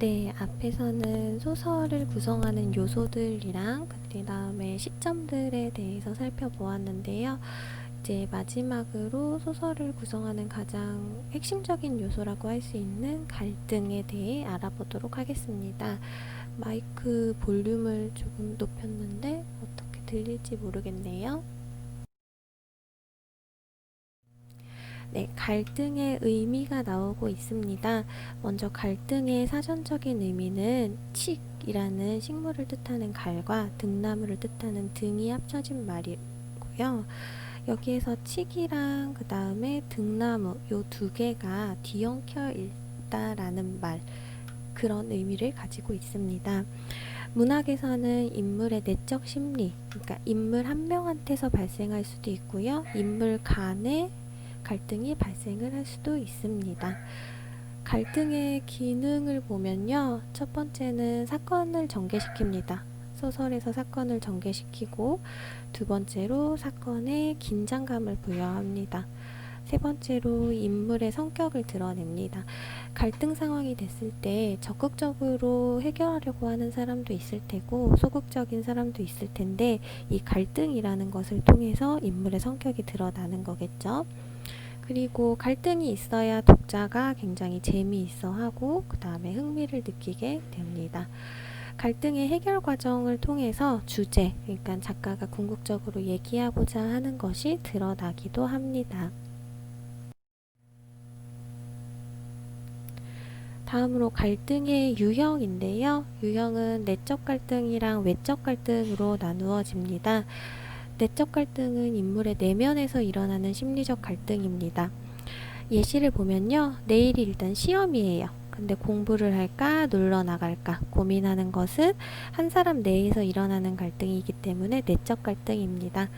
네, 앞에서는 소설을 구성하는 요소들이랑 그 다음에 시점들에 대해서 살펴보았는데요. 이제 마지막으로 소설을 구성하는 가장 핵심적인 요소라고 할 수 있는 갈등에 대해 알아보도록 하겠습니다. 마이크 볼륨을 조금 높였는데 어떻게 들릴지 모르겠네요. 네, 갈등의 의미가 나오고 있습니다. 먼저 갈등의 사전적인 의미는 칡이라는 식물을 뜻하는 갈과 등나무를 뜻하는 등이 합쳐진 말이고요. 여기에서 칡이랑 그 다음에 등나무 요 두 개가 뒤엉켜 있다라는 말, 그런 의미를 가지고 있습니다. 문학에서는 인물의 내적 심리, 그러니까 인물 한 명한테서 발생할 수도 있고요. 인물 간의 갈등이 발생을 할 수도 있습니다. 갈등의 기능을 보면요. 첫 번째는 사건을 전개시킵니다. 소설에서 사건을 전개시키고, 두 번째로 사건에 긴장감을 부여합니다. 세 번째로 인물의 성격을 드러냅니다. 갈등 상황이 됐을 때 적극적으로 해결하려고 하는 사람도 있을 테고 소극적인 사람도 있을 텐데, 이 갈등이라는 것을 통해서 인물의 성격이 드러나는 거겠죠. 그리고 갈등이 있어야 독자가 굉장히 재미있어 하고 그 다음에 흥미를 느끼게 됩니다. 갈등의 해결 과정을 통해서 주제, 그러니까 작가가 궁극적으로 얘기하고자 하는 것이 드러나기도 합니다. 다음으로 갈등의 유형인데요. 유형은 내적 갈등이랑 외적 갈등으로 나누어집니다. 내적 갈등은 인물의 내면에서 일어나는 심리적 갈등입니다. 예시를 보면요. 내일이 일단 시험이에요. 근데 공부를 할까 놀러 나갈까 고민하는 것은 한 사람 내에서 일어나는 갈등이기 때문에 내적 갈등입니다.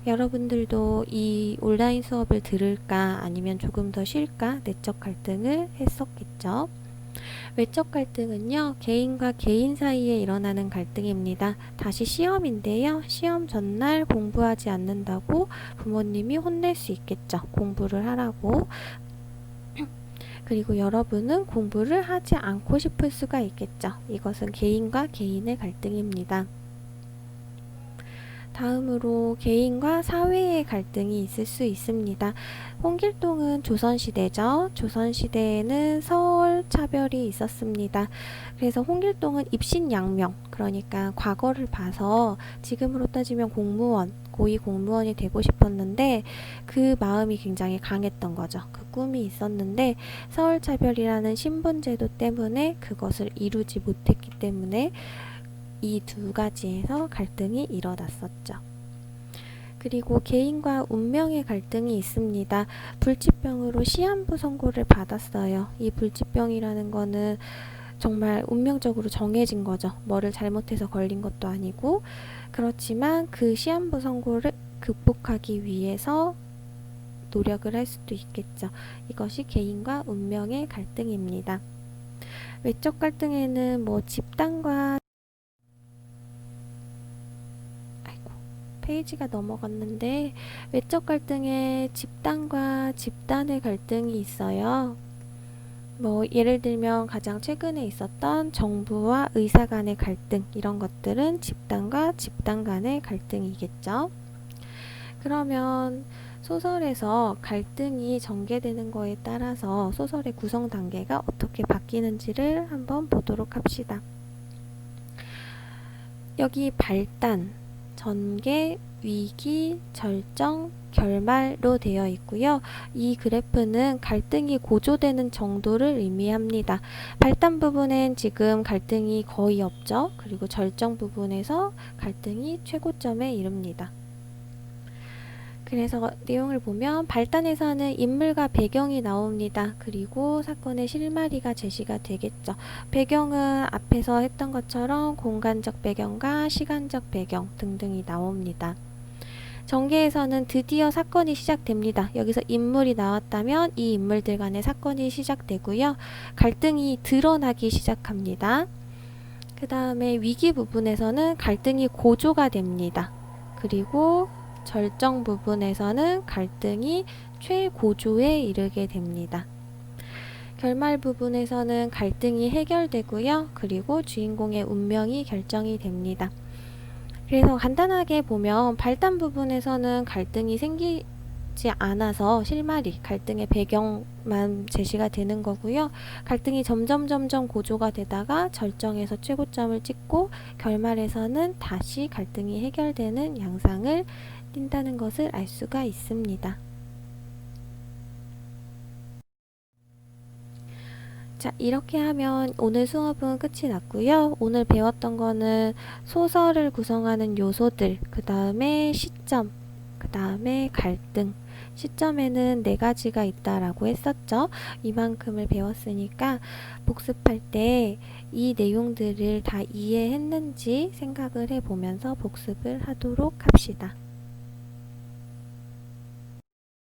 여러분들도 이 온라인 수업을 들을까 아니면 조금 더 쉴까 내적 갈등을 했었겠죠. 외적 갈등은요, 개인과 개인 사이에 일어나는 갈등입니다. 다시 시험인데요. 시험 전날 공부하지 않는다고 부모님이 혼낼 수 있겠죠. 공부를 하라고. 그리고 여러분은 공부를 하지 않고 싶을 수가 있겠죠. 이것은 개인과 개인의 갈등입니다. 다음으로 개인과 사회의 갈등이 있을 수 있습니다. 홍길동은 조선시대죠. 조선시대에는 서울 차별이 있었습니다. 그래서 홍길동은 입신양명, 그러니까 과거를 봐서 지금으로 따지면 공무원, 고위 공무원이 되고 싶었는데 그 마음이 굉장히 강했던 거죠. 그 꿈이 있었는데 서울 차별이라는 신분제도 때문에 그것을 이루지 못했기 때문에 이 두 가지에서 갈등이 일어났었죠. 그리고 개인과 운명의 갈등이 있습니다. 불치병으로 시한부 선고를 받았어요. 이 불치병이라는 거는 정말 운명적으로 정해진 거죠. 뭐를 잘못해서 걸린 것도 아니고, 그렇지만 그 시한부 선고를 극복하기 위해서 노력을 할 수도 있겠죠. 이것이 개인과 운명의 갈등입니다. 외적 갈등에는 집단과 페이지가 넘어갔는데, 외적 갈등에 집단과 집단의 갈등이 있어요. 예를 들면 가장 최근에 있었던 정부와 의사 간의 갈등, 이런 것들은 집단과 집단 간의 갈등이겠죠. 그러면 소설에서 갈등이 전개되는 거에 따라서 소설의 구성 단계가 어떻게 바뀌는지를 한번 보도록 합시다. 여기 발단, 전개, 위기, 절정, 결말로 되어 있고요. 이 그래프는 갈등이 고조되는 정도를 의미합니다. 발단 부분엔 지금 갈등이 거의 없죠. 그리고 절정 부분에서 갈등이 최고점에 이릅니다. 그래서 내용을 보면 발단에서는 인물과 배경이 나옵니다. 그리고 사건의 실마리가 제시가 되겠죠. 배경은 앞에서 했던 것처럼 공간적 배경과 시간적 배경 등등이 나옵니다. 전개에서는 드디어 사건이 시작됩니다. 여기서 인물이 나왔다면 이 인물들 간의 사건이 시작되고요. 갈등이 드러나기 시작합니다. 그 다음에 위기 부분에서는 갈등이 고조가 됩니다. 그리고 절정 부분에서는 갈등이 최고조에 이르게 됩니다. 결말 부분에서는 갈등이 해결되고요. 그리고 주인공의 운명이 결정이 됩니다. 그래서 간단하게 보면 발단 부분에서는 갈등이 생기지 않아서 실마리, 갈등의 배경만 제시가 되는 거고요. 갈등이 점점 고조가 되다가 절정에서 최고점을 찍고 결말에서는 다시 갈등이 해결되는 양상을 띈다는 것을 알 수가 있습니다. 자, 이렇게 하면 오늘 수업은 끝이 났고요. 오늘 배웠던 거는 소설을 구성하는 요소들, 그 다음에 시점, 그 다음에 갈등. 시점에는 4가지가 있다라고 했었죠. 이만큼을 배웠으니까 복습할 때 이 내용들을 다 이해했는지 생각을 해보면서 복습을 하도록 합시다.